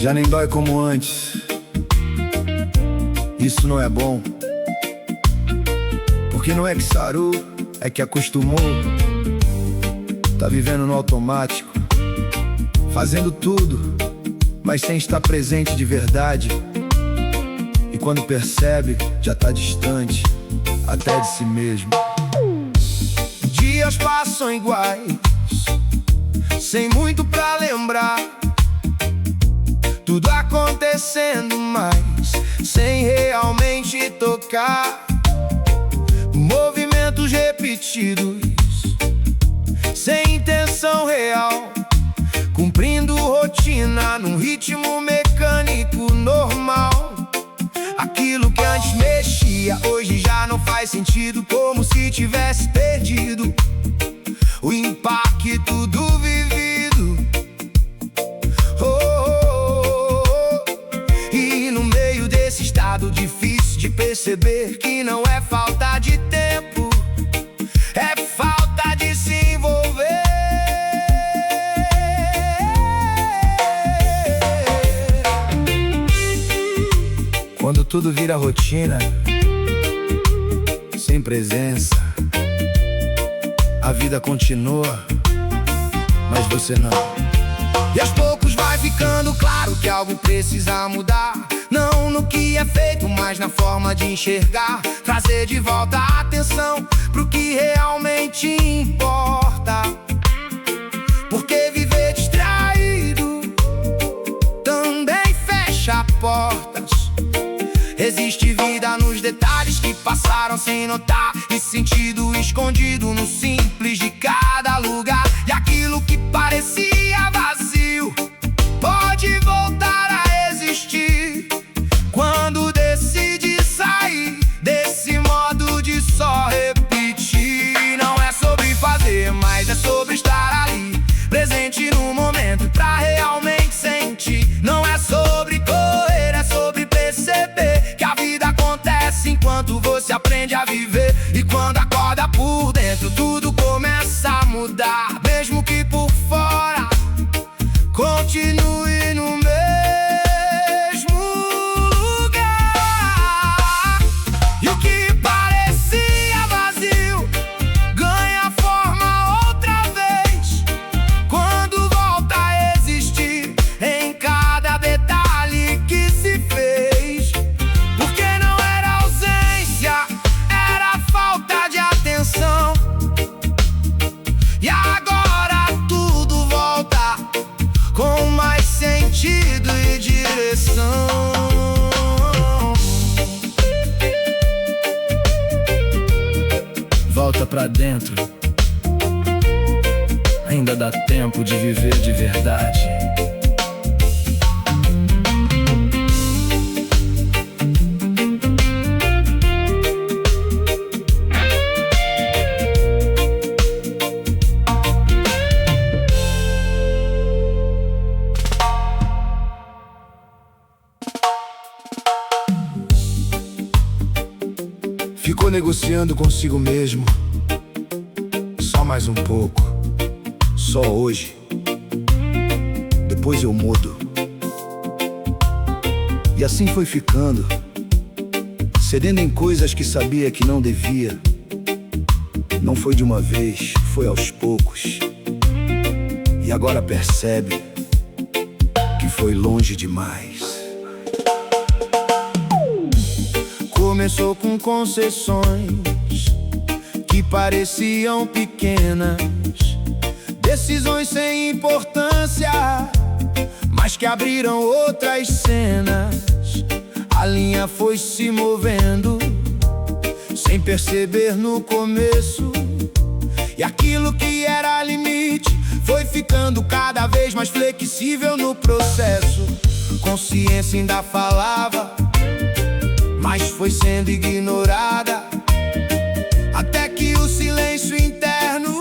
Já nem dói como antes. Isso não é bom, porque não é que sarou, é que acostumou. Tá vivendo no automático, fazendo tudo, mas sem estar presente de verdade. E quando percebe, já tá distante, até de si mesmo. Dias passam iguais, sem muito pra lembrar. Tudo acontecendo, mas sem realmente tocar. Movimentos repetidos, sem intenção real, cumprindo rotina num ritmo mecânico normal. Aquilo que antes mexia, hoje já não faz sentido, como se tivesse perdido o impacto do vivido. E no meio desse estado difícil de perceber que não é falta de tempo, é falta de se envolver. Quando tudo vira rotina, sem presença, a vida continua, mas você não. E aos poucos vai ficando claro que algo precisa mudar. Não no que é feito, mas na forma de enxergar. Trazer de volta a atenção pro que realmente importa. Porque viver distraído também fecha portas. Existe vida nos detalhes que passaram sem notar, e sentido escondido no simples de cada lugar. E aquilo que parecia vazio pode voltar a existir quando decide sair desse modo de só repetir. Não é sobre fazer, mas é sobre estar ali, presente no momento pra realmente sentir. Não é sobre correr, é sobre perceber que a vida acontece enquanto você aprende a viver. E quando acorda por dentro, tudo começa a mudar, mesmo que por fora continue no mesmo lugar. E o que parecia vazio ganha forma outra vez quando volta a existir em cada detalhe que se fez. Porque não era ausência, era falta de atenção. E agora tudo volta com mais sentido e direção. Volta pra dentro, ainda dá tempo de viver de verdade. Ficou negociando consigo mesmo, só mais um pouco, só hoje, depois eu mudo. E assim foi ficando, cedendo em coisas que sabia que não devia. Não foi de uma vez, foi aos poucos. E agora percebe que foi longe demais. Começou com concessões que pareciam pequenas, decisões sem importância, mas que abriram outras cenas. A linha foi se movendo sem perceber no começo, e aquilo que era limite foi ficando cada vez mais flexível no processo. Consciência ainda falava, mas foi sendo ignorada, até que o silêncio interno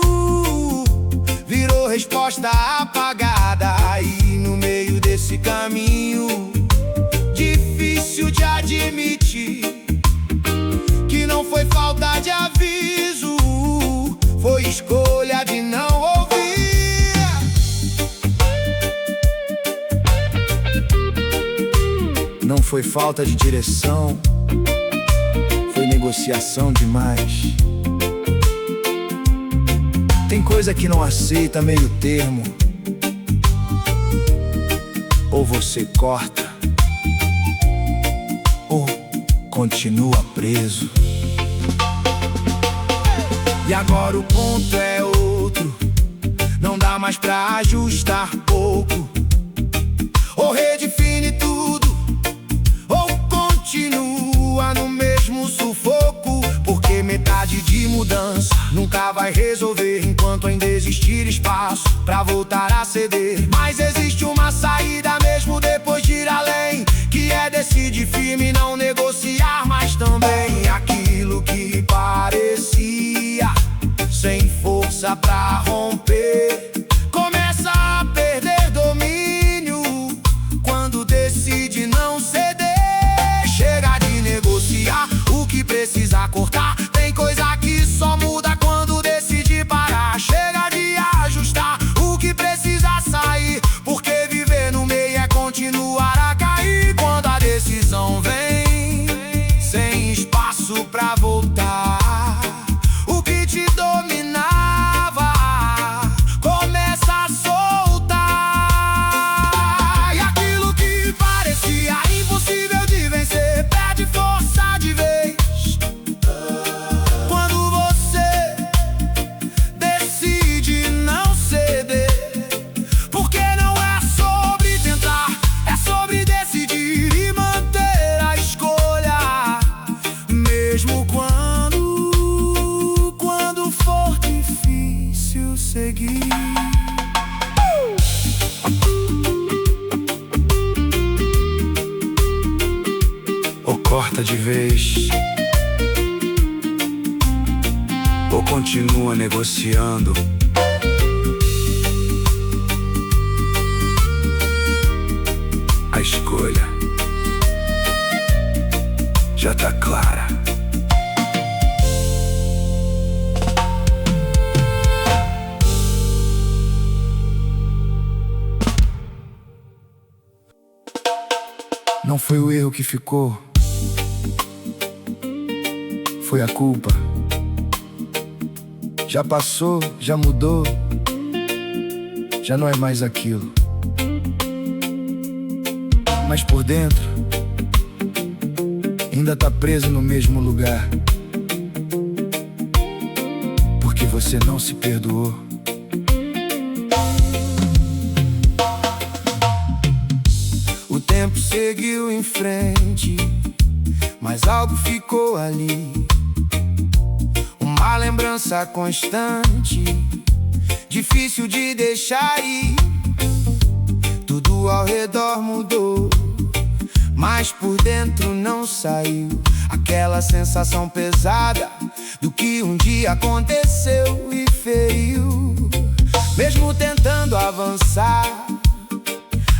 virou resposta apagada. E no meio desse caminho, difícil de admitir que não foi falta de aviso, foi escolha de não ouvir. foi falta de direção, foi negociação demais. Tem coisa que não aceita meio termo. Ou você corta, ou continua preso. E agora o ponto é outro, não dá mais pra ajustar pouco. Ou redefine tudo, ou continua no mesmo sufoco. Porque metade de mudança nunca vai resolver, enquanto ainda existir espaço pra voltar a ceder. Mas existe uma saída mesmo depois de ir além, que é decidir firme e não negociar mais também. Aquilo que parecia sem força pra romper começa a perder domínio quando decide não ceder. Chega de negociar o que precisa cortar. Tem coisa que só muda quando decide parar. Chega de ajustar o que precisa sair, porque viver no meio é continuar a cair. Quando a decisão vem sem espaço pra voltar, o que te dominava começa a soltar. E aquilo que parecia impossível de vencer perde força de vez quando você decide não ceder. Porque não é sobre tentar, é sobre decidir e manter a escolha, mesmo quando for difícil seguir. Ou corta de vez, ou continua negociando. A escolha já tá clara. Não foi o erro que ficou, foi a culpa. Já passou, já mudou, já não é mais aquilo. Mas por dentro ainda tá preso no mesmo lugar, porque você não se perdoou. O tempo seguiu em frente, mas algo ficou ali, uma lembrança constante, difícil de deixar ir. Tudo ao redor mudou, mas por dentro não saiu aquela sensação pesada do que um dia aconteceu e feriu. Mesmo tentando avançar,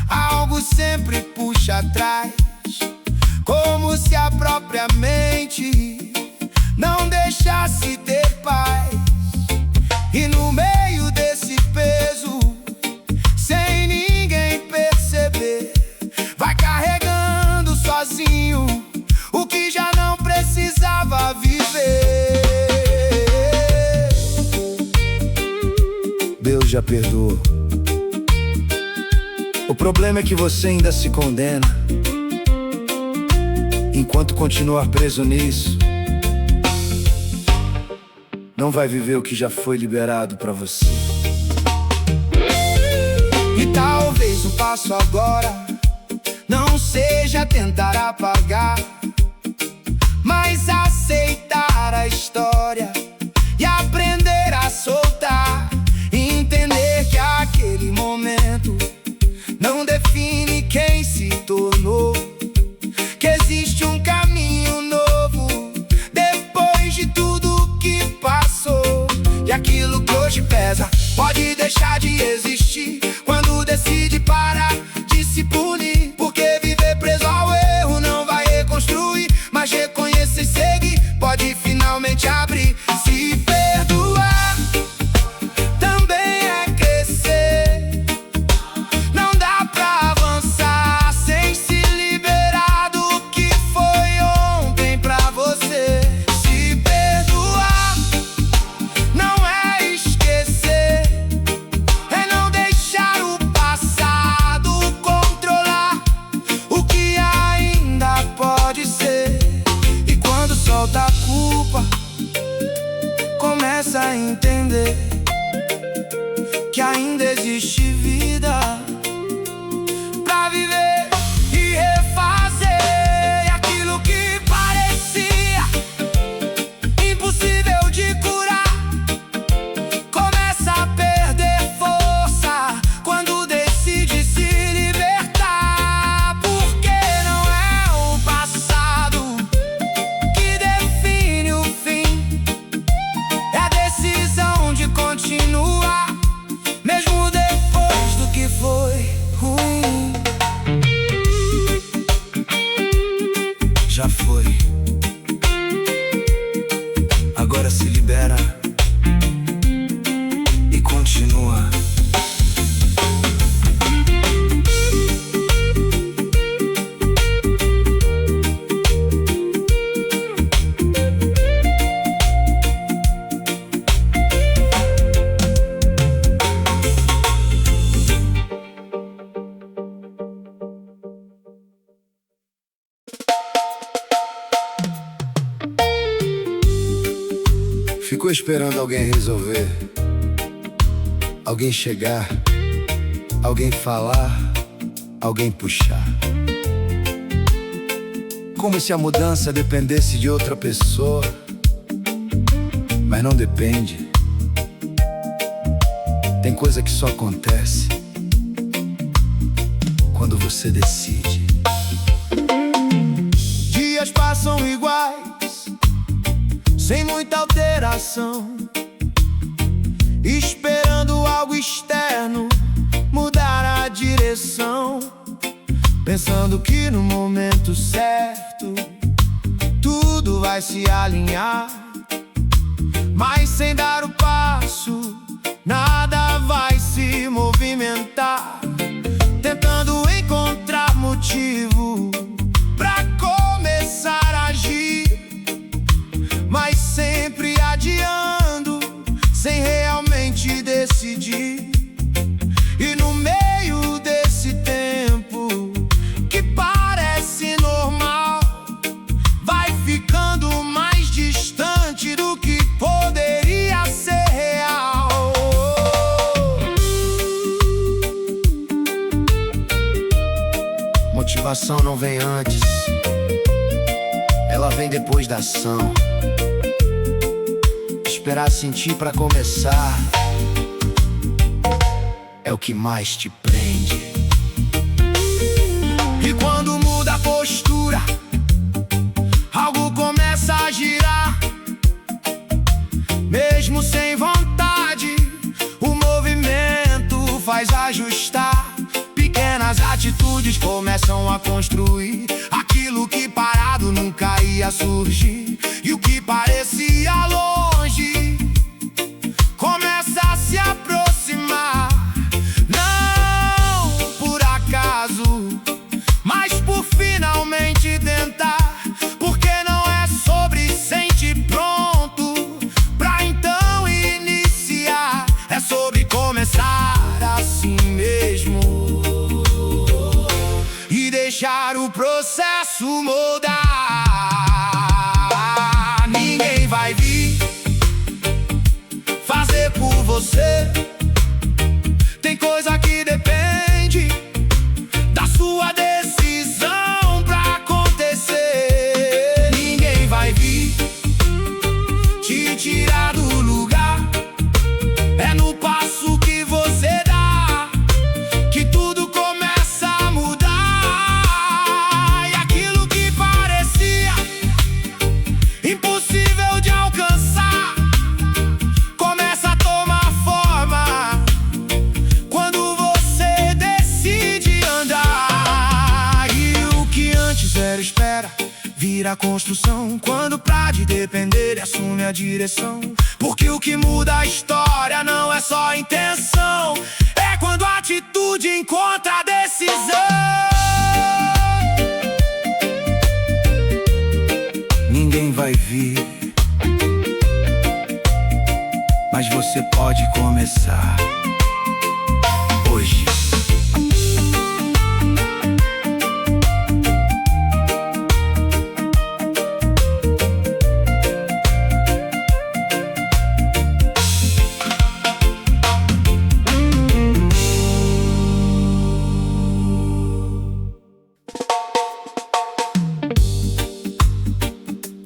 algo sempre puxa atrás, como se a própria mente não deixasse ter paz. E no meio desse peso, sem ninguém perceber, vai carregando sozinho o que já não precisava viver. Deus já perdoou. O problema é que você ainda se condena. Enquanto continuar preso nisso, não vai viver o que já foi liberado pra você. E talvez o passo agora não seja tentar apagar, mas aceitar a história e aprender a soltar. Entender que aquele momento não define quem se tornou, que existe um caminho novo depois de tudo que passou. E aquilo que hoje pesa pode deixar de existir quando decide parar de se punir. Porque viver preso ao erro não vai reconstruir, mas reconhecer e seguir pode finalmente abrir. Se perdoar também é crescer. Não dá pra avançar sem se liberar do começa a entender que ainda existe vida pra viver e refazer aquilo que parecia impossível de curar. Começa a perder força quando decide se libertar, porque não é o passado que define o fim, é a decisão de continuar, mesmo depois do que foi ruim. Já foi, agora se libera e continua. Ficou esperando alguém resolver, alguém chegar, alguém falar, alguém puxar. Como se a mudança dependesse de outra pessoa, mas não depende. Tem coisa que só acontece quando você decide. Dias passam iguais, sem muita alteração, esperando algo externo mudar a direção, pensando que no momento certo tudo vai se alinhar, mas sem dar o passo nada vai se movimentar, tentando encontrar motivo pra começar a agir, mas sempre adiando, sem realmente decidir. E no meio desse tempo que parece normal, vai ficando mais distante do que poderia ser real. Motivação não vem antes, ela vem depois da ação. Esperar sentir pra começar é o que mais te prende. E quando muda a postura, algo começa a girar. Mesmo sem vontade, o movimento faz ajustar. Pequenas atitudes começam a construir aquilo que parado nunca ia surgir. E o que parecia longe começa a se aproximar. Não por acaso, mas por finalmente tentar. Porque não é sobre sentir pronto pra então iniciar, é sobre começar assim mesmo e deixar o processo moldar. Ninguém vai vir fazer por você. Tem coisa que depende da sua decisão pra acontecer. Ninguém vai vir te tirar do lugar. É no passo que você dá que tudo começa a mudar. E aquilo que parecia impossível de alcançar começa a tomar forma quando você decide andar. E o que antes era espera vira construção, quando pra de depender assume a direção. Porque o que muda a história não é só intenção, é quando a atitude encontra a decisão. Ninguém vai vir, mas você pode começar hoje.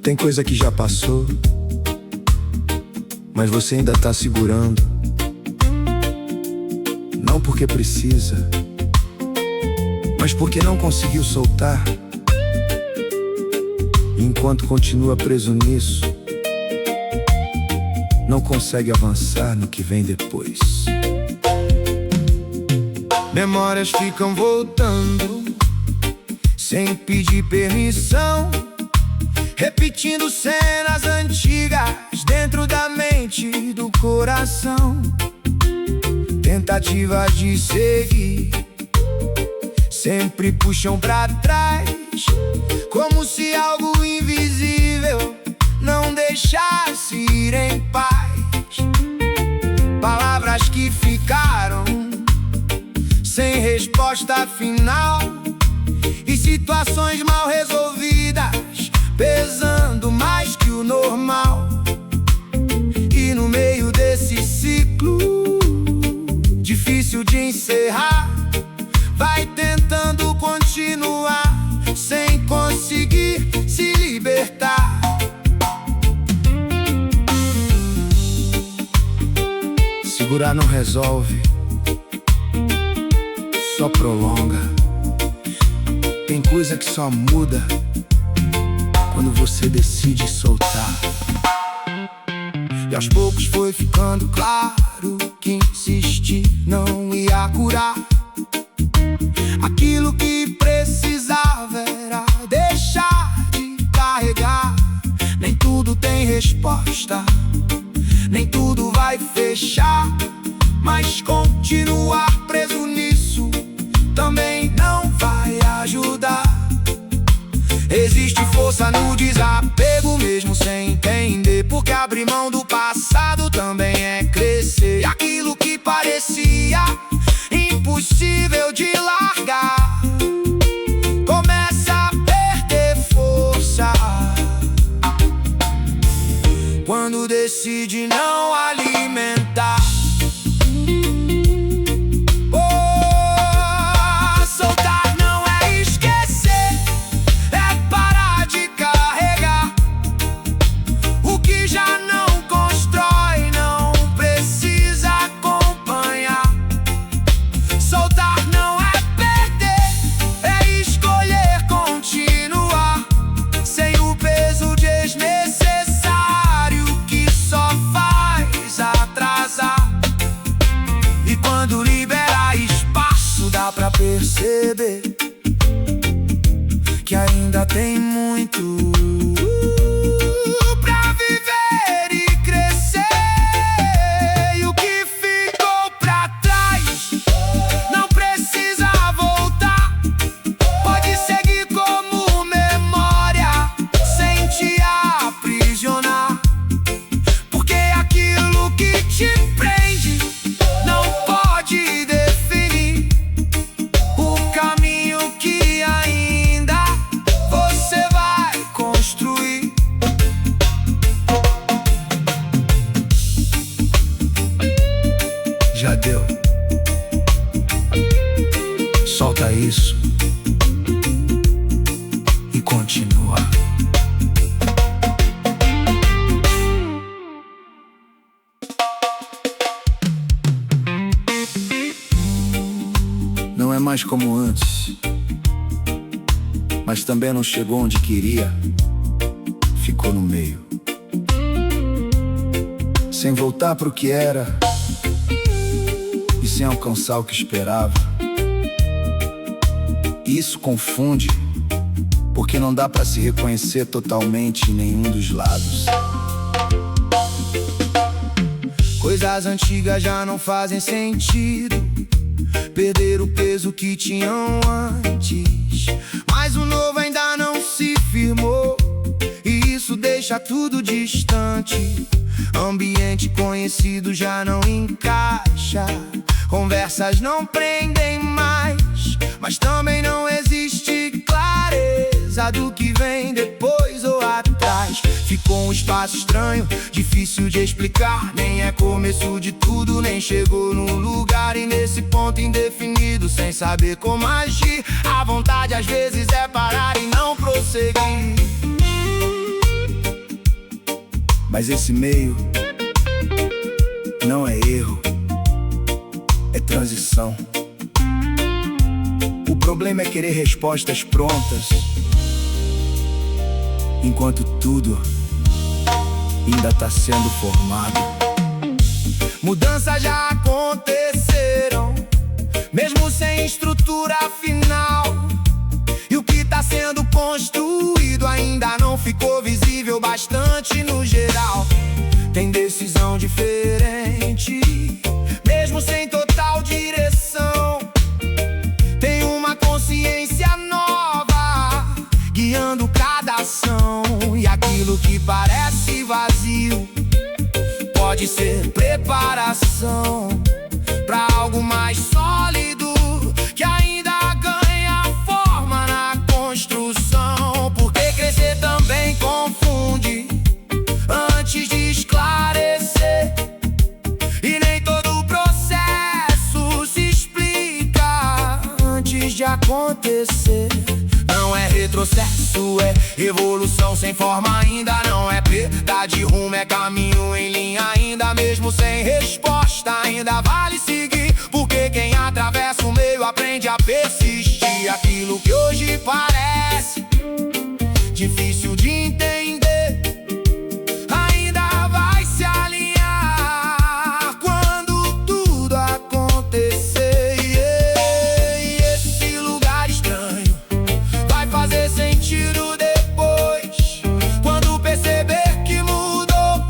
Tem coisa que já passou, mas você ainda tá segurando. Não porque precisa, mas porque não conseguiu soltar. E enquanto continua preso nisso, não consegue avançar no que vem depois. Memórias ficam voltando sem pedir permissão, repetindo cenas antigas dentro da mente e do coração. Tentativas de seguir sempre puxam pra trás, como se algo invisível não deixasse ir em paz. Palavras que ficaram sem resposta final, e situações mal resolvidas pesando mais que o normal. E no meio desse ciclo difícil de encerrar, vai tentando continuar sem conseguir se libertar. Segurar não resolve, só prolonga. Tem coisa que só muda quando você decide soltar. E aos poucos foi ficando claro que insistir não ia curar. Aquilo que precisava era deixar de carregar. Nem tudo tem resposta, nem tudo vai fechar, mas continuar preso nisso também não vai ajudar. Existe força no desapego, mesmo sem entender, porque abrir mão do passado também é crescer. E aquilo que parecia impossível de largar começa a perder força quando decide não alimentar. Soltar não é esquecer, é parar de carregar. O que já não constrói não precisa acompanhar. Soltar não é perder, é escolher continuar, sem o peso desnecessário que só faz atrasar. E quando liberar espaço, dá pra perceber que ainda tem muito pra viver e crescer. E o que ficou pra trás não precisa voltar, pode seguir como memória sem te aprisionar. Porque aquilo que te prende não pode definir o caminho que ainda você vai construir. Já deu. Solta isso e continua. Não é mais como antes, mas também não chegou onde queria. Ficou no meio, sem voltar pro que era e sem alcançar o que esperava. E isso confunde, porque não dá pra se reconhecer totalmente em nenhum dos lados. Coisas antigas já não fazem sentido, perder o peso que tinham antes, mas o novo ainda não se firmou, e isso deixa tudo distante. Ambiente conhecido já não encaixa, conversas não prendem mais, mas também não existe clareza do que vem depois ou atrás. Ficou um espaço estranho, difícil de explicar, nem é começo de tudo, nem chegou num lugar. E nesse ponto indefinido, sem saber como agir, a vontade às vezes é parar e não prosseguir. Mas esse meio não é erro, é transição. O problema é querer respostas prontas, enquanto tudo ainda tá sendo formado. Mudanças já aconteceram, mesmo sem estrutura final. E o que tá sendo construído ainda não ficou visível bastante no geral. Tem decisão diferente, mesmo sem total direção. Tem uma consciência nova, guiando cada ação. E aquilo que parece vazio pode ser preparação pra algo mais sólido, que ainda ganha forma na construção. Porque crescer também confunde antes de esclarecer, e nem todo o processo se explica antes de acontecer. Não é retrocesso, é evolução sem forma ainda. Não é perda de rumo, é caminho em linha ainda. Mesmo sem resposta ainda vale seguir, porque quem atravessa o meio aprende a persistir. Aquilo que hoje parece difícil de entender ainda vai se alinhar quando tudo acontecer. E esse lugar estranho vai fazer sentido depois, quando perceber que mudou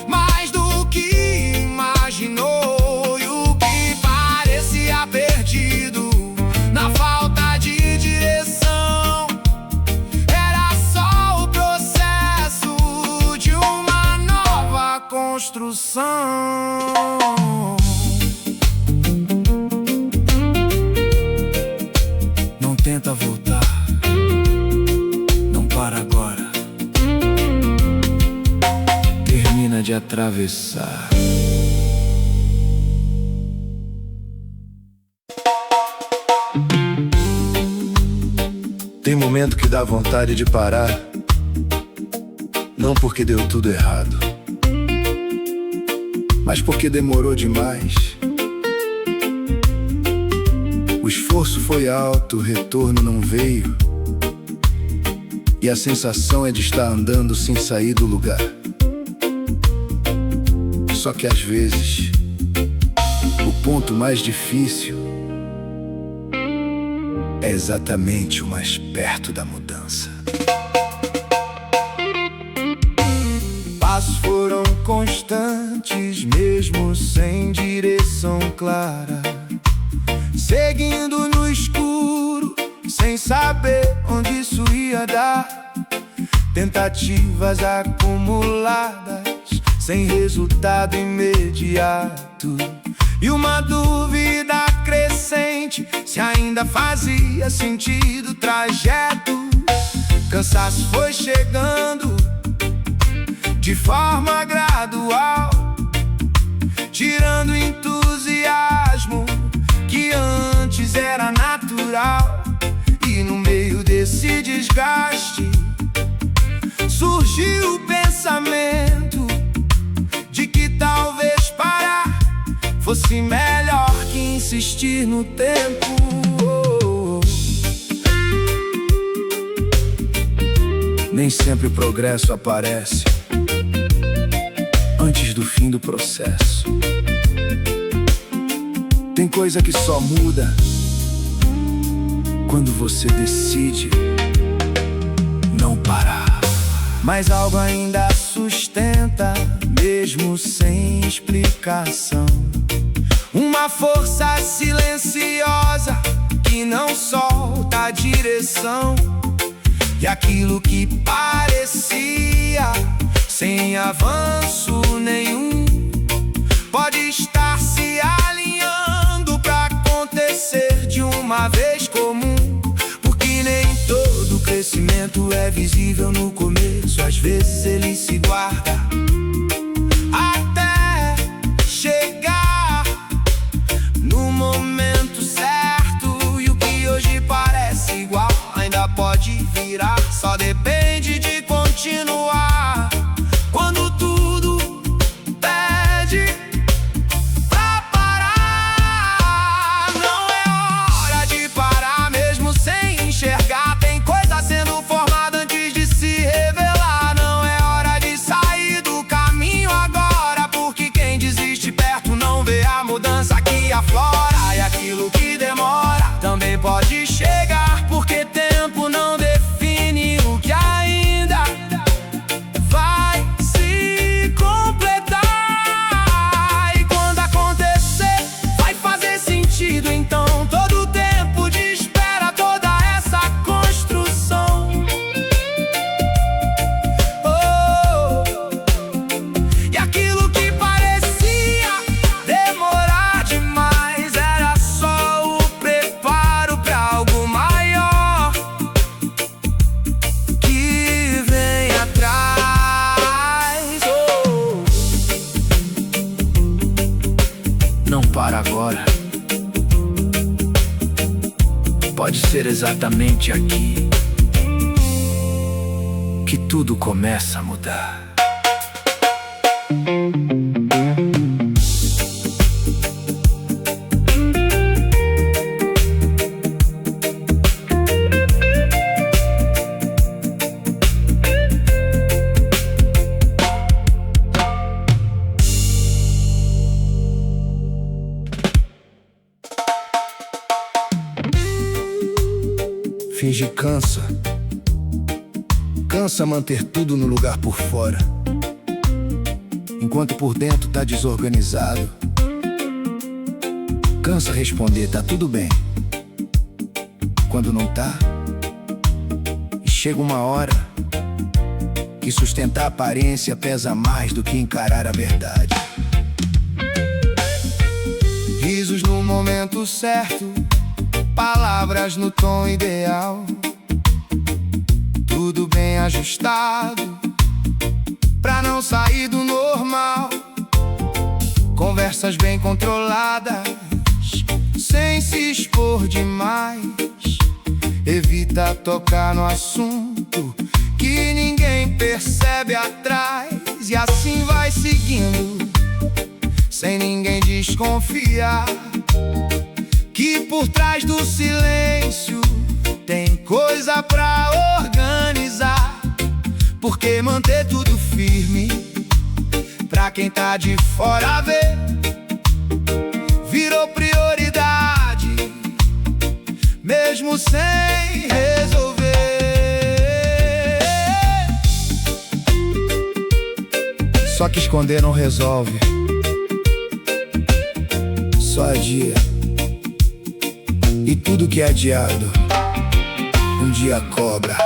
mais do que imaginou. E o que parecia perdido na falta de direção era só o processo de uma nova construção. Não tenta voltar, não para agora. Termina de atravessar. Tem momento que dá vontade de parar, não porque deu tudo errado, mas porque demorou demais. O esforço foi alto, o retorno não veio, e a sensação é de estar andando sem sair do lugar. Só que às vezes o ponto mais difícil é exatamente o mais perto da mudança. Passos foram constantes, mesmo sem direção clara, seguindo no escuro, sem saber onde isso ia dar. Tentativas acumuladas, sem resultado imediato, e uma dúvida crescente se ainda fazia sentido o trajeto. Cansaço foi chegando de forma gradual, tirando o entusiasmo que antes era natural. E no meio desse desgaste surgiu o pensamento de que talvez parar fosse melhor que insistir no tempo. Nem sempre o progresso aparece antes do fim do processo. Tem coisa que só muda quando você decide não parar. Mas algo ainda sustenta, mesmo sem explicação. Uma força silenciosa que não solta a direção. E aquilo que parecia sem avanço nenhum pode estar se alinhando pra acontecer de uma vez comum. Porque nem todo crescimento é visível no começo. Às vezes ele se guarda até chegar no momento certo. E o que hoje parece igual ainda pode virar. Só depende de continuar. Quando tarde pra parar. Não é hora de parar mesmo sem enxergar. Tem coisa sendo formada antes de se revelar. Não é hora de sair do caminho agora, porque quem desiste perto não vê a mudança que aflora. E aquilo que demora também pode chegar, porque tempo não define o que ainda vai se completar. E quando acontecer, vai fazer sentido. Então todo o tempo de espera, toda essa construção. Oh, e aquilo que parecia demorar demais era só o preparo pra algo maior que vem atrás. Oh, não para agora. Pode ser exatamente aqui que tudo começa a mudar. Fingir cansa. Cansa manter tudo no lugar por fora, enquanto por dentro tá desorganizado. Cansa responder, tá tudo bem, quando não tá. E chega uma hora que sustentar a aparência pesa mais do que encarar a verdade. Risos no momento certo, palavras no tom ideal, tudo bem ajustado pra não sair do normal. Conversas bem controladas, sem se expor demais. Evita tocar no assunto que ninguém percebe atrás. E assim vai seguindo, sem ninguém desconfiar que por trás do silêncio tem coisa pra organizar. Porque manter tudo firme, pra quem tá de fora ver, virou prioridade, mesmo sem resolver. Só que esconder não resolve, só adia. E tudo que é adiado, um dia cobra.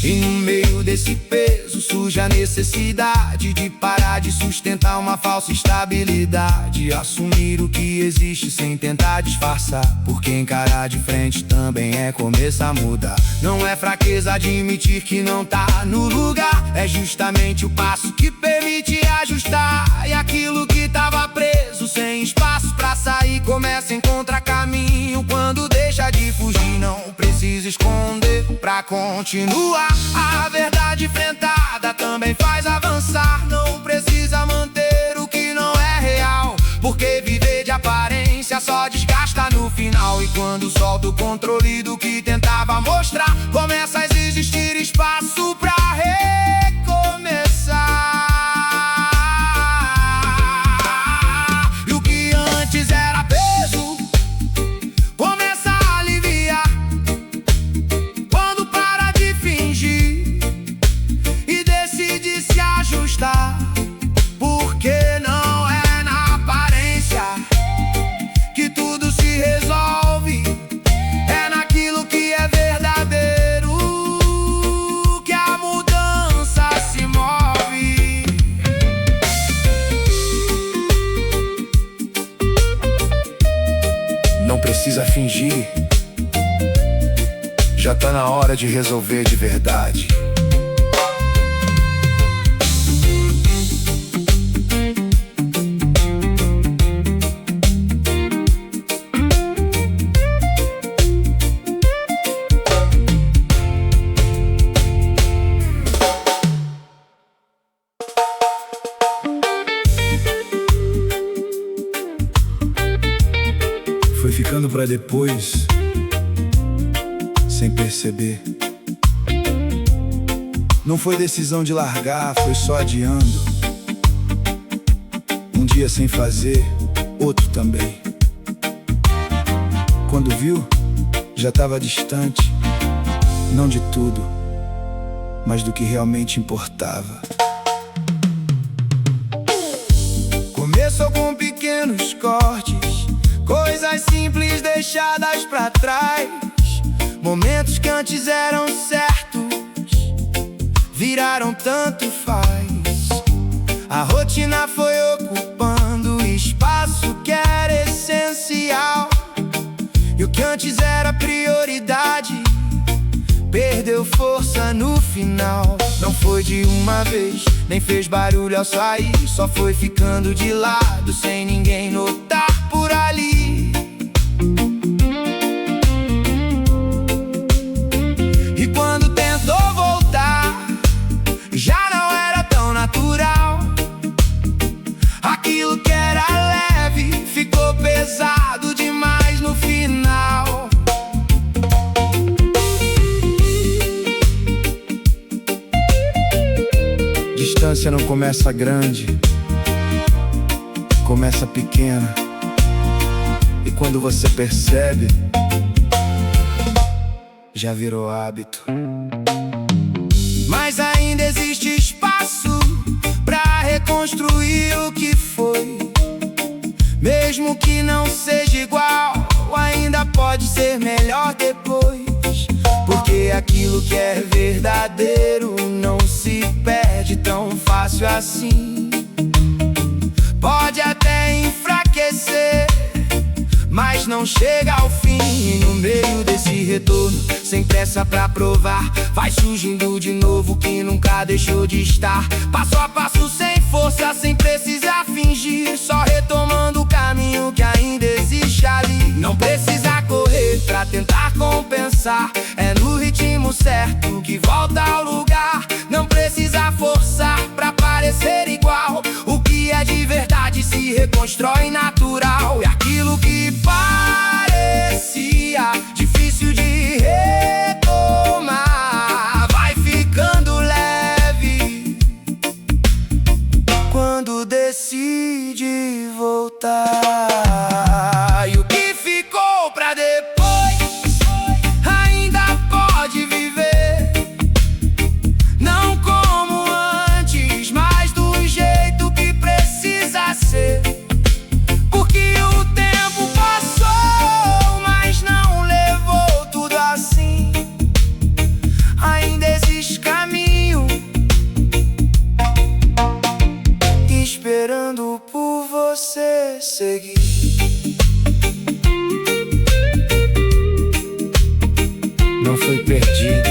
E no meio desse peso surge a necessidade de parar de sustentar uma falsa estabilidade. Assumir o que existe sem tentar disfarçar, porque encarar de frente também é começar a mudar. Não é fraqueza admitir que não tá no lugar, é justamente o passo que permite ajustar. E aquilo que tava preso, sem espaço pra sair, começa a encontrar caminho. Quando deixa de fugir, não precisa esconder pra continuar. A verdade enfrentada também faz avançar. Não precisa manter o que não é real, porque viver de aparência só desgasta no final. E quando solta o controle do que tentava mostrar, começa a existir espaço pra recomeçar. E o que antes era peso começa a aliviar, quando para de fingir e decide se ajustar. Porque não é na aparência que tudo se resolve, é naquilo que é verdadeiro que a mudança se move. Não precisa fingir, já tá na hora de resolver de verdade. Foi ficando pra depois, sem perceber. Não foi decisão de largar, foi só adiando. Um dia sem fazer, outro também. Quando viu, já tava distante, não de tudo, mas do que realmente importava. Começou com pequenos cortes, coisas simples deixadas pra trás. Momentos que antes eram certos viraram tanto faz. A rotina foi ocupando o espaço que era essencial, e o que antes era prioridade perdeu força no final. Não foi de uma vez, nem fez barulho ao sair, só foi ficando de lado sem ninguém notar por ali. E quando tentou voltar, já não era tão natural. Aquilo que era leve ficou pesado demais no final. Distância não começa grande, começa pequena. E quando você percebe, já virou hábito. Mas ainda existe espaço pra reconstruir o que foi. Mesmo que não seja igual, ainda pode ser melhor depois. Porque aquilo que é verdadeiro não se perde tão fácil assim. Pode até enfraquecer, mas não chega ao fim. E no meio desse retorno, sem pressa pra provar, vai surgindo de novo que nunca deixou de estar. Passo a passo, sem força, sem precisar fingir, só retomando o caminho que ainda existe ali. Não precisa correr pra tentar compensar, é no ritmo certo que volta ao lugar. Não precisa forçar pra parecer igual, o que é de verdade se reconstrói natural. E aquilo que parecia difícil de retomar vai ficando leve quando decide voltar. E o que ficou pra depois ainda pode viver, não como antes, mas do jeito que precisa ser. Porque o tempo passou, mas não levou tudo assim. Ainda existe caminho esperando por você seguir. Não foi perdido,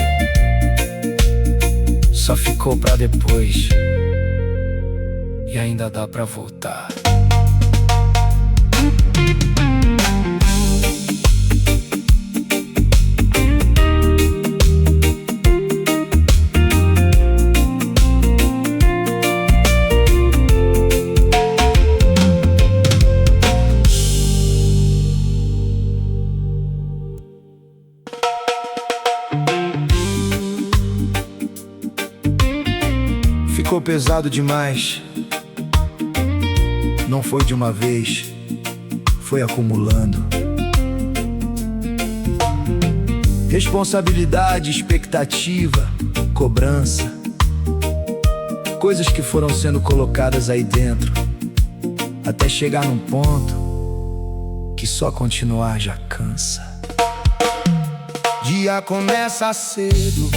só ficou pra depois. E ainda dá pra voltar. Ficou pesado demais. Não foi de uma vez, foi acumulando. Responsabilidade, expectativa, cobrança, coisas que foram sendo colocadas aí dentro, até chegar num ponto que só continuar já cansa. Dia começa cedo,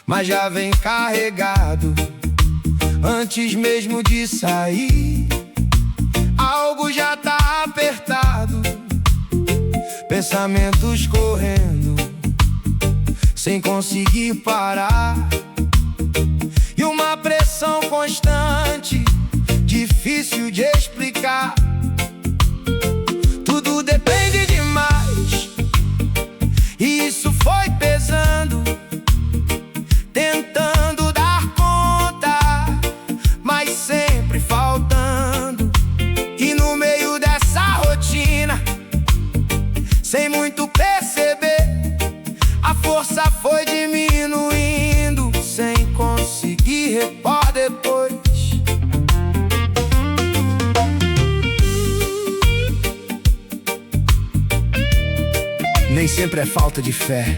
mas já vem carregado. Antes mesmo de sair, algo já tá apertado. Pensamentos correndo, sem conseguir parar. E uma pressão constante, difícil de explicar. Tudo depende demais, e isso foi pesando. Tentando dar conta, mas sempre faltando. E no meio dessa rotina, Nem sempre é falta de fé,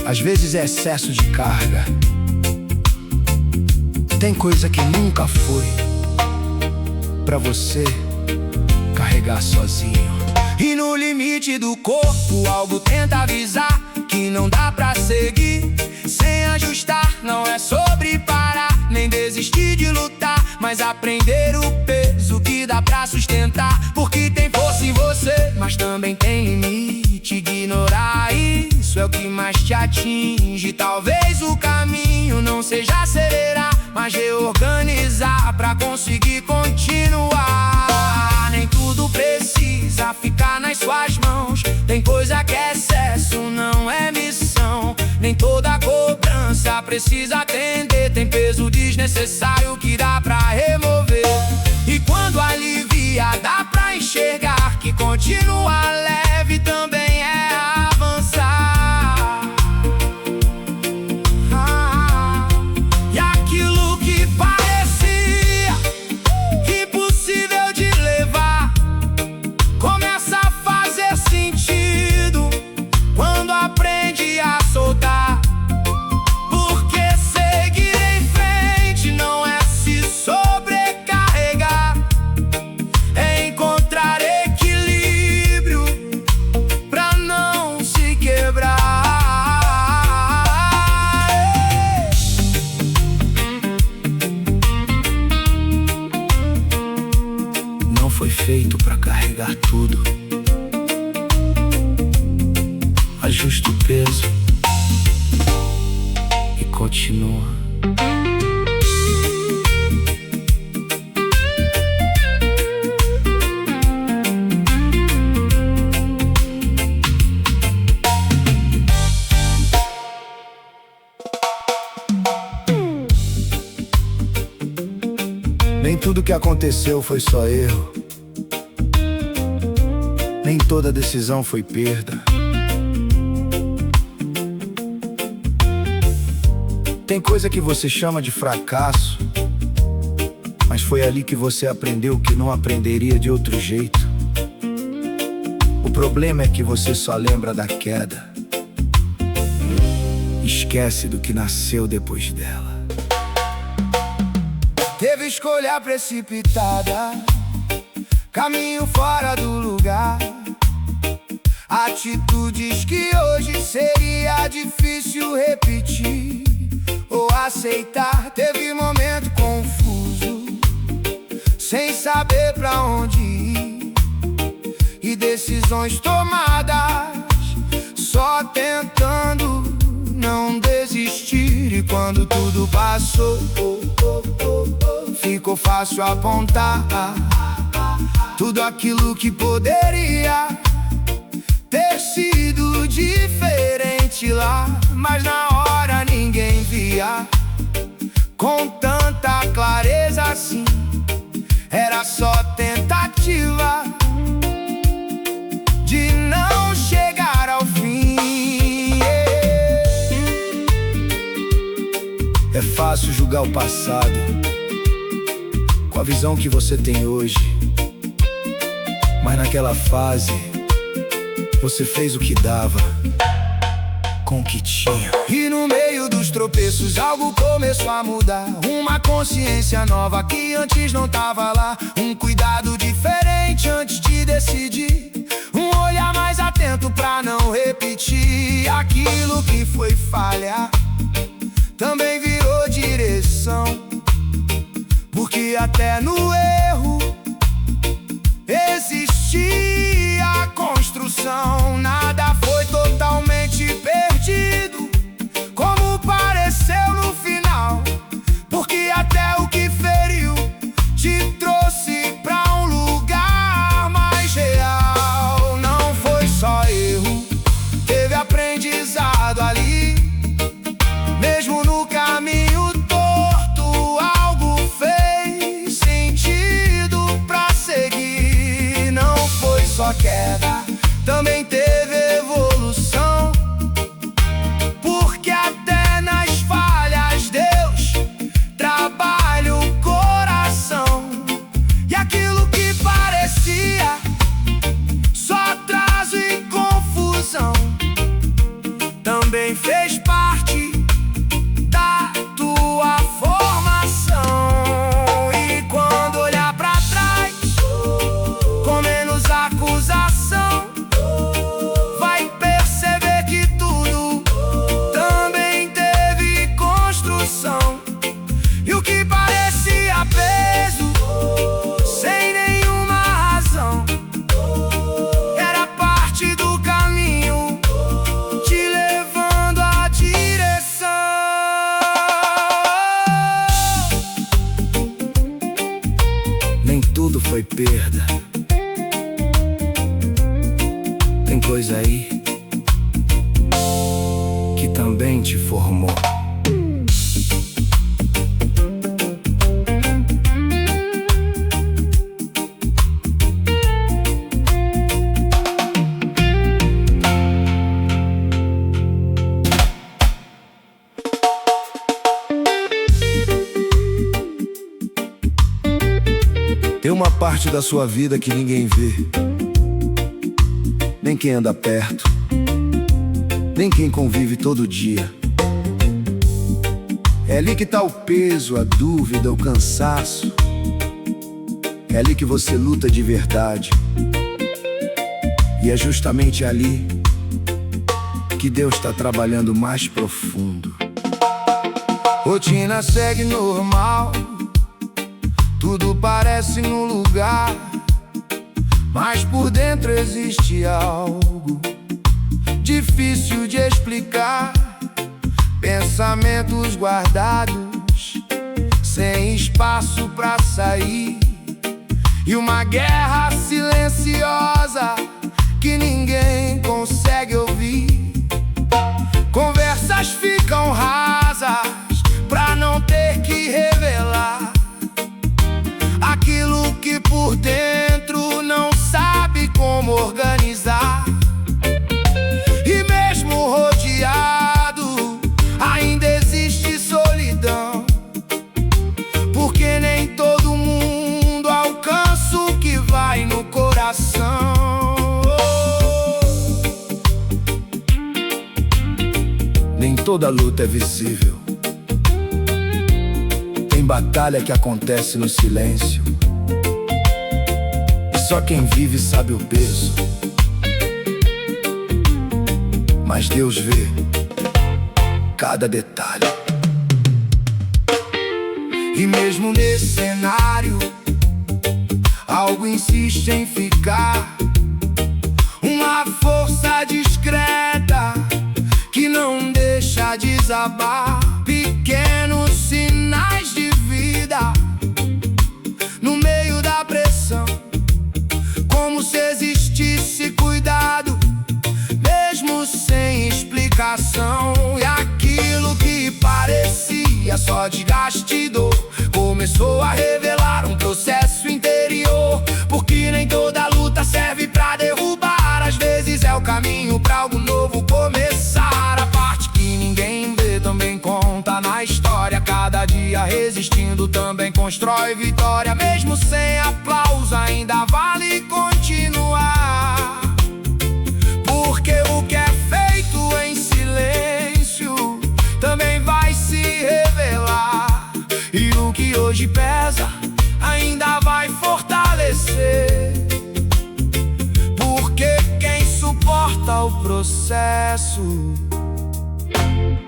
às vezes é excesso de carga. Tem coisa que nunca foi pra você carregar sozinho. E no limite do corpo algo tenta avisar que não dá pra seguir sem ajustar. Não é sobre parar, nem desistir de lutar, mas aprender o peso que dá pra sustentar. Porque tem força em você, mas também tem limite. Ignorar isso é o que mais te atinge. Talvez o caminho não seja acelerar, mas reorganizar pra conseguir continuar. Nem tudo precisa ficar nas suas mãos. Tem coisa que é excesso, não é missão. Nem toda cobrança precisa atender. Tem peso desnecessário que dá pra remover. E quando alivia, dá pra enxergar que continuar leve também é avançar. E aquilo que parecia impossível de levar começa a fazer sentido quando aprende a soltar. Porque seguir em frente não é se sobrecarregar, é encontrar equilíbrio pra não se quebrar. Não foi feito pra carregar tudo. Ajusta o peso e continua. Nem tudo que aconteceu foi só erro, nem toda decisão foi perda. Tem coisa que você chama de fracasso, mas foi ali que você aprendeu que não aprenderia de outro jeito. O problema é que você só lembra da queda, esquece do que nasceu depois dela. Teve escolha precipitada, caminho fora do lugar, atitudes que hoje seria difícil repetir ou aceitar. Teve momento confuso, sem saber pra onde ir, e decisões tomadas só tentando não desistir. E quando tudo passou, ficou fácil apontar tudo aquilo que poderia ter sido diferente lá, mas na hora ninguém via com tanta clareza assim. Era só tentativa de não chegar ao fim. É fácil julgar o passado com a visão que você tem hoje, mas naquela fase você fez o que dava com o que tinha. E no meio dos tropeços algo começou a mudar. Uma consciência nova que antes não tava lá. Um cuidado diferente antes de decidir. Um olhar mais atento pra não repetir. Aquilo que foi falha também virou direção. Porque até no erro existia a construção. Nada foi totalmente perdido, como pareceu no final. Porque até o que feriu te trouxe pra um lugar mais real. Não foi só erro, teve aprendizado ali. Mesmo no caminho torto, algo fez sentido pra seguir. Não foi só queda, também teve Nem tudo foi perda. Tem coisa aí que também te formou. Tem uma parte da sua vida que ninguém vê, nem quem anda perto, nem quem convive todo dia. É ali que tá o peso, a dúvida, o cansaço. É ali que você luta de verdade. E é justamente ali que Deus está trabalhando mais profundo. Rotina segue normal, tudo parece no lugar, mas por dentro existe algo difícil de explicar. Pensamentos guardados, sem espaço pra sair, e uma guerra silenciosa que ninguém consegue ouvir. Conversas ficam rasas pra não ter que revelar aquilo que por dentro não sabe como organizar. E mesmo rodeado, ainda existe solidão, porque nem todo mundo alcança o que vai no coração. Nem toda luta é visível. Tem batalha que acontece no silêncio, e só quem vive sabe o peso. Mas Deus vê cada detalhe. E mesmo nesse cenário, algo insiste em ficar, uma força discreta que não deixa desabar. Pequenos sinais de vida no meio da pressão, como se existisse cuidado, mesmo sem explicação. E aquilo que parecia só desgaste e dor começou a revelar um processo interior, porque nem toda luta serve pra derrubar. Às vezes é o caminho pra algo novo começar. A parte que ninguém vê também conta na história. Cada dia resistindo também constrói vitória. Mesmo sem aplauso ainda vale continuar, porque o que é feito em silêncio também vai se revelar. E o que hoje pesa ainda vai fortalecer, porque quem suporta o processo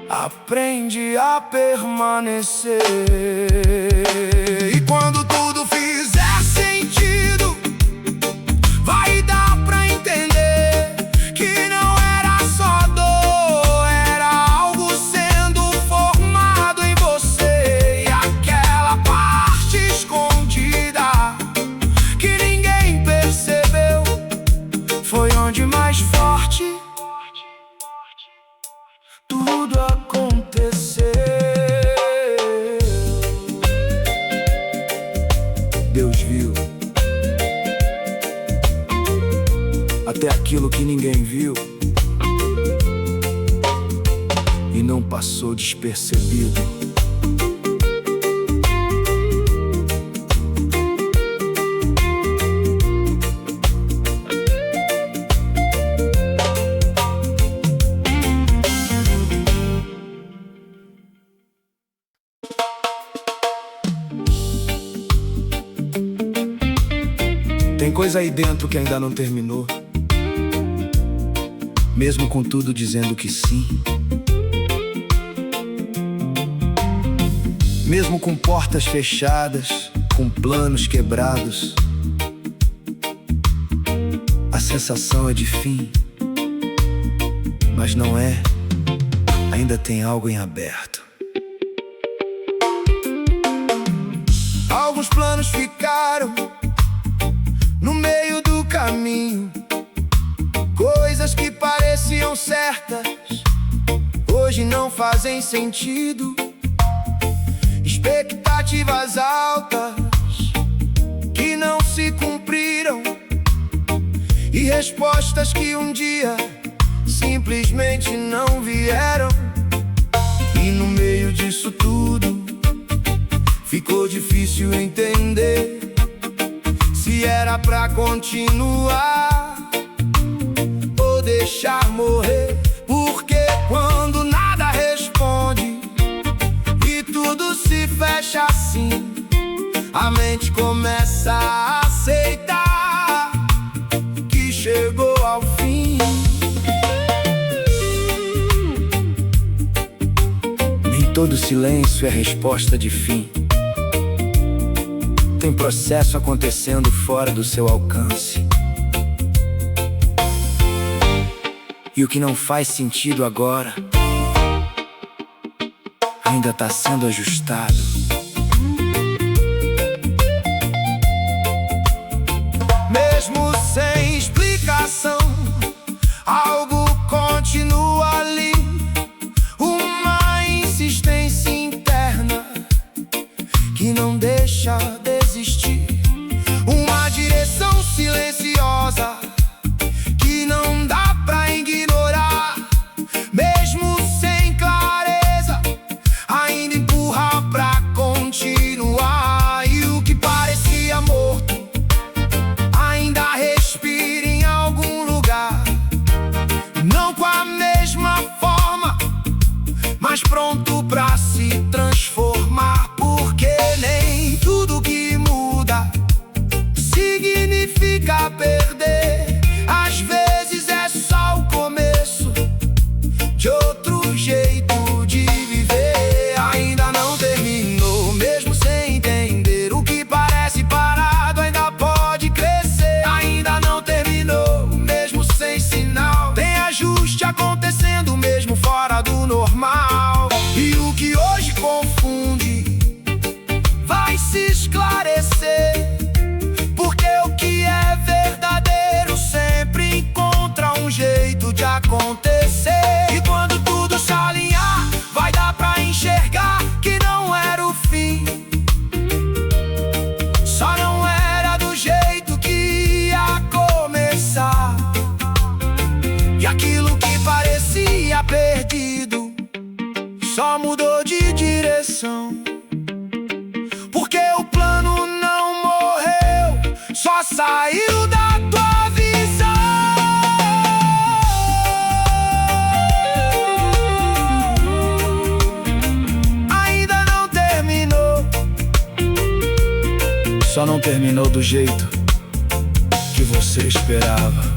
aprende a permanecer. E quando tudo fizer sentido, vai dar pra entender que não era só dor, era algo sendo formado em você. E aquela parte escondida que ninguém percebeu foi onde mais forte tudo aconteceu. Deus viu até aquilo que ninguém viu e não passou despercebido. Tem coisa aí dentro que ainda não terminou, mesmo com tudo dizendo que sim. Mesmo com portas fechadas, com planos quebrados, a sensação é de fim, mas não é. Ainda tem algo em aberto. Alguns planos ficaram no meio do caminho. Coisas que pareciam certas hoje não fazem sentido. Expectativas altas que não se cumpriram, e respostas que um dia simplesmente não vieram. E no meio disso tudo ficou difícil entender se era pra continuar ou deixar morrer. Porque quando nada responde e tudo se fecha assim, a mente começa a aceitar que chegou ao fim. Nem todo silêncio é resposta de fim. Tem processo acontecendo fora do seu alcance. E o que não faz sentido agora ainda tá sendo ajustado. Mesmo sem explicação, algo continua ali. Uma insistência interna que não deixa desistir. Uma direção silenciosa que não dá pra ignorar. Mesmo sem clareza, ainda empurra pra continuar. E o que parecia morto ainda respira em algum lugar. Não com a mesma forma, mas pronto pra se transformar. Porque nem tudo que muda significa perder. Às vezes é só o começo de outro jeito de viver. Ainda não terminou, mesmo sem entender. O que parece parado ainda pode crescer. Ainda não terminou, mesmo sem sinal. Tem ajuste acontecendo mesmo fora do normal. E o que hoje confunde vai se esclarecer. Porque o que é verdadeiro sempre encontra um jeito de acontecer. E quando tudo se alinhar, vai dar pra enxergar que não era o fim. Só não era do jeito que ia começar. E aquilo que parecia perdido só mudou de direção. Porque o plano não morreu, só saiu da tua visão. Ainda não terminou, só não terminou do jeito que você esperava.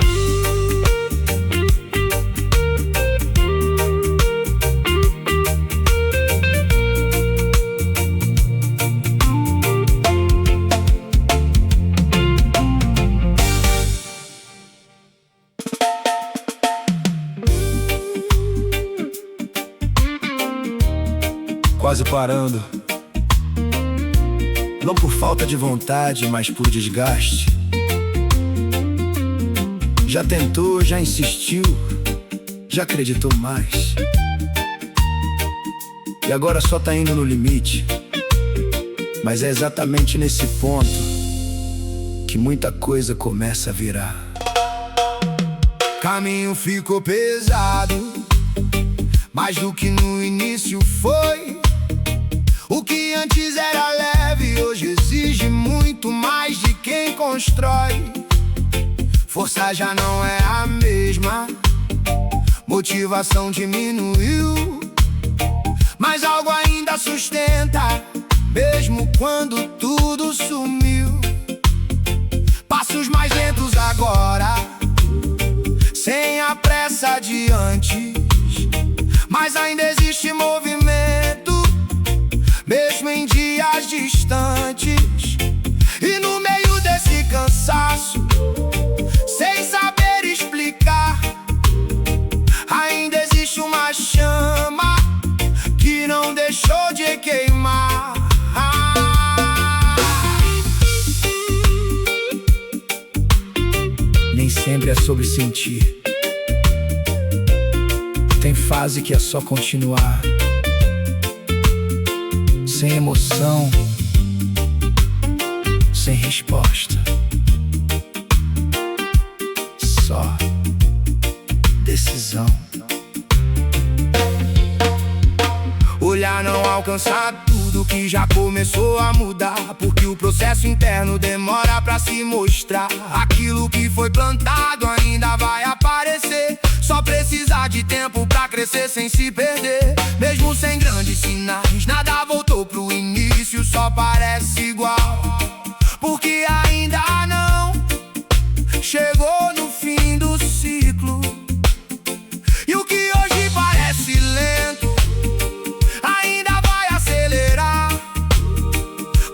Quase parando, não por falta de vontade, mas por desgaste. Já tentou, já insistiu, já acreditou mais, e agora só tá indo no limite. Mas é exatamente nesse ponto que muita coisa começa a virar. Caminho ficou pesado, mais do que no início foi. O que antes era leve, hoje exige muito mais de quem constrói. Força já não é a mesma, motivação diminuiu, mas algo ainda sustenta, mesmo quando tudo sumiu. Passos mais lentos agora, sem a pressa de antes, mas ainda existe movimento, mesmo em dias distantes. E no meio desse cansaço, sem saber explicar, ainda existe uma chama que não deixou de queimar. sempre é sobre sentir. Tem fase que é só continuar, sem emoção, sem resposta, só decisão. Olhar não alcançar tudo que já começou a mudar, porque o processo interno demora pra se mostrar. Aquilo que foi plantado ainda vai aparecer, só precisa de tempo pra crescer sem se perder. Mesmo sem grandes sinais, nada voltou pro início, só parece igual, porque ainda não chegou no fim do ciclo. E o que hoje parece lento ainda vai acelerar,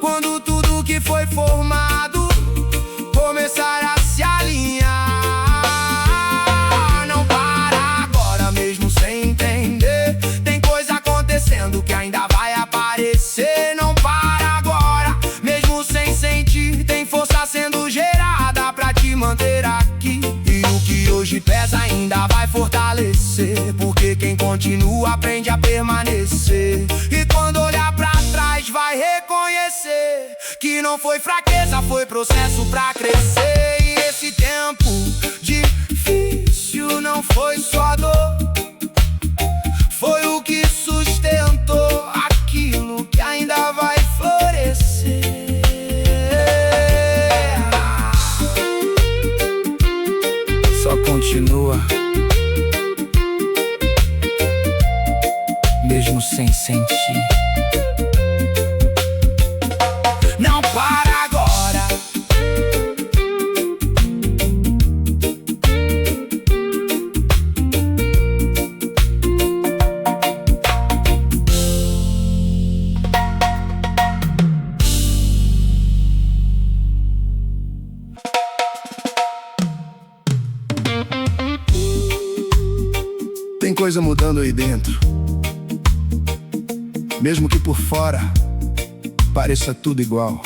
quando tudo que foi formado começar a se alinhar. Não para agora, mesmo sem entender, tem coisa acontecendo que ainda vai aparecer. Não para agora, mesmo sem sentir, tem força sendo gerada pra te manter aqui. E o que hoje pesa ainda vai fortalecer, porque quem continua aprende a permanecer. E quando olhar pra trás vai reconhecer que não foi fraqueza, foi processo pra crescer. E esse tempo difícil não foi só dor, foi o que sustentou aquilo que ainda vai florescer. Só continua, mesmo sem sentir. Não para agora. Tem coisa mudando aí dentro, mesmo que por fora pareça tudo igual.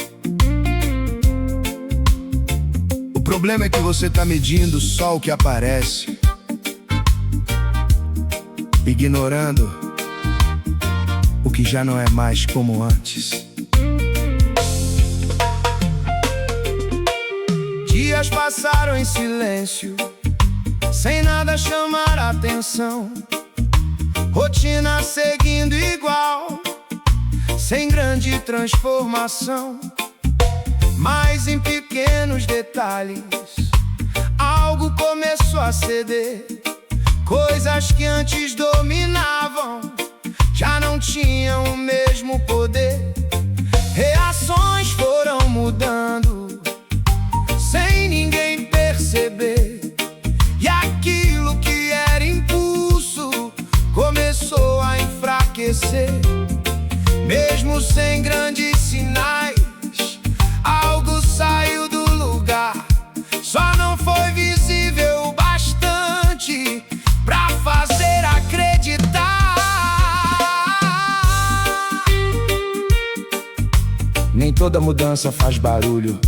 O problema é que você tá medindo só o que aparece, ignorando o que já não é mais como antes. Dias passaram em silêncio, sem nada chamar a atenção. Rotina seguindo igual, sem grande transformação. Mas em pequenos detalhes algo começou a ceder. Coisas que antes dominavam já não tinham o mesmo poder. Reações foram mudando sem ninguém perceber, e aquilo que era impulso começou a enfraquecer. Mesmo sem grandes sinais, algo saiu do lugar. Só não foi visível o bastante pra fazer acreditar. Nem toda mudança faz barulho,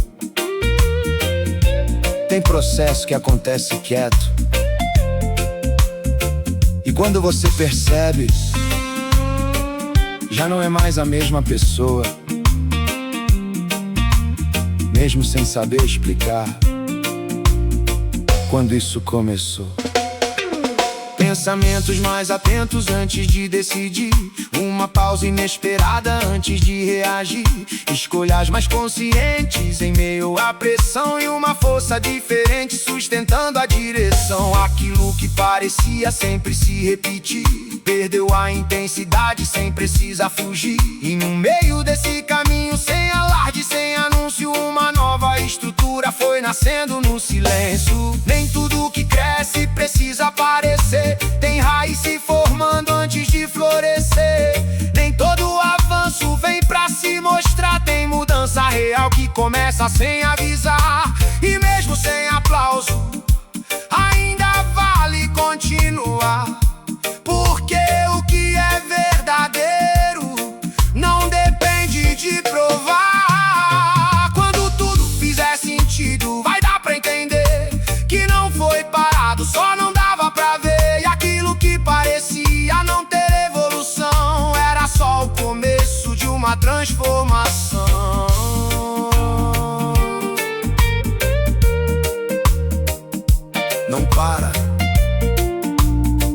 tem processo que acontece quieto. E quando você percebe, já não é mais a mesma pessoa, mesmo sem saber explicar quando isso começou. Pensamentos mais atentos antes de decidir, uma pausa inesperada antes de reagir. Escolhas mais conscientes em meio à pressão, e uma força diferente sustentando a direção. Aquilo que parecia sempre se repetir perdeu a intensidade sem precisar fugir. E no meio desse caminho, sem alarde, sem anúncio, uma nova estrutura foi nascendo no silêncio. Nem tudo que cresce precisa aparecer, tem raiz se formando antes de florescer. Nem todo avanço vem pra se mostrar, tem mudança real que começa sem avisar. E mesmo sem aplauso, ainda vale continuar, porque o que é verdadeiro não depende de provar. Quando tudo fizer sentido, vai dar pra entender que não transformação. Não para,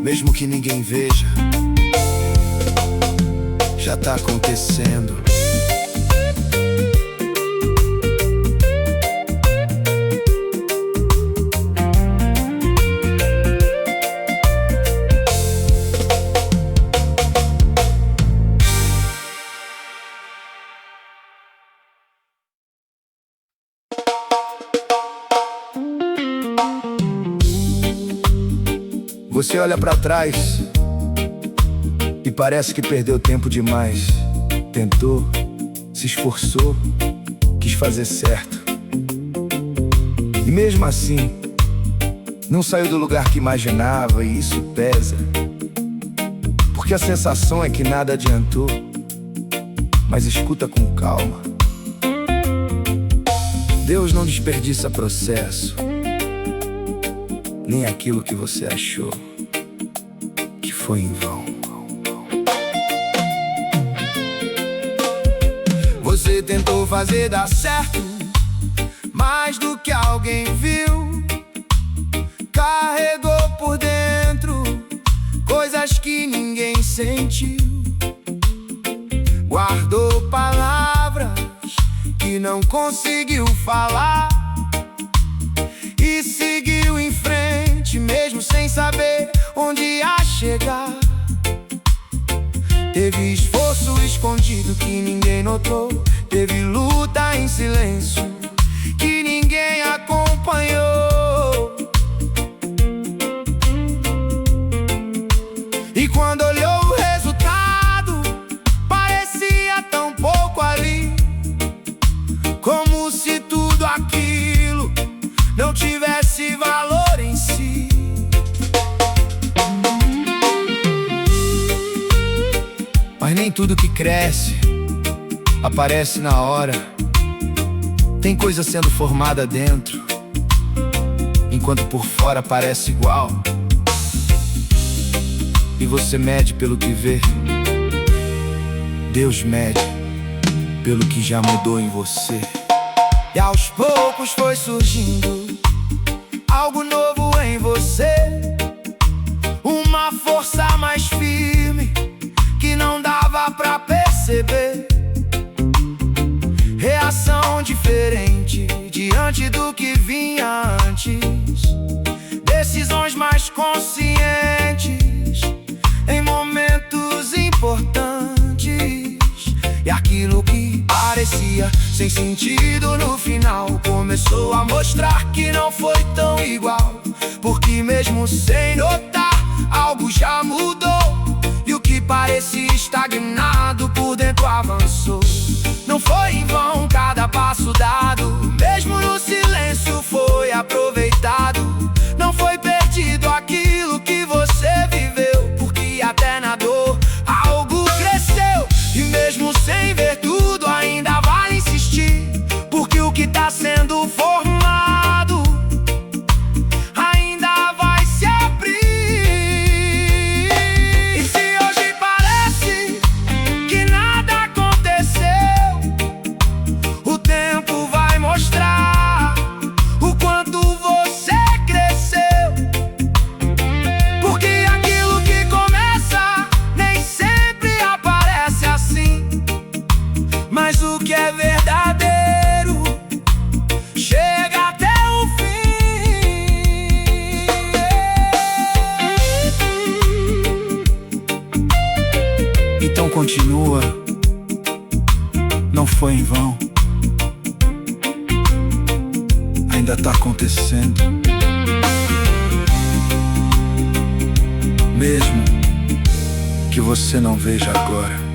mesmo que ninguém veja, já tá acontecendo. Você olha pra trás e parece que perdeu tempo demais. Tentou, se esforçou, quis fazer certo. E mesmo assim, não saiu do lugar que imaginava, e isso pesa. Porque a sensação é que nada adiantou. Mas escuta com calma. Deus não desperdiça processo, nem aquilo que você achou que foi em vão. Você tentou fazer dar certo, mais do que alguém viu. Carregou por dentro coisas que ninguém sentiu. Guardou palavras que não conseguiu falar e seguiu em frente, mesmo sem saber onde ia chegar. Teve esforço escondido que ninguém notou. Teve luta em silêncio que ninguém acompanhou. E quando olhou o resultado, parecia tão pouco ali, como se tudo aquilo não tivesse valor em si. Mas nem tudo que cresce aparece na hora. Tem coisa sendo formada dentro, enquanto por fora parece igual. E você mede pelo que vê, Deus mede pelo que já mudou em você. E aos poucos foi surgindo algo novo em você, uma força mais firme que não dava pra perceber. Reação diferente diante do que vinha antes. Decisões mais conscientes em momentos importantes. E aquilo que parecia sem sentido no final começou a mostrar que não foi tão igual. Porque mesmo sem notar, algo já mudou. E o que parecia estagnado por dentro avançou. Não foi em vão cada passo dado, mesmo no silêncio foi aproveitado. Não foi perdido aquilo que você viveu, porque até na dor algo cresceu. E mesmo sem ver tudo ainda vale insistir, porque o que tá sendo formado ainda vai se abrir. E se hoje parece que nada aconteceu, o tempo vai mostrar o quanto você cresceu. Porque aquilo que começa nem sempre aparece assim, mas o que é verdadeiro chega até o fim. Então continua, não foi em vão, ainda tá acontecendo. Mesmo que você não veja agora.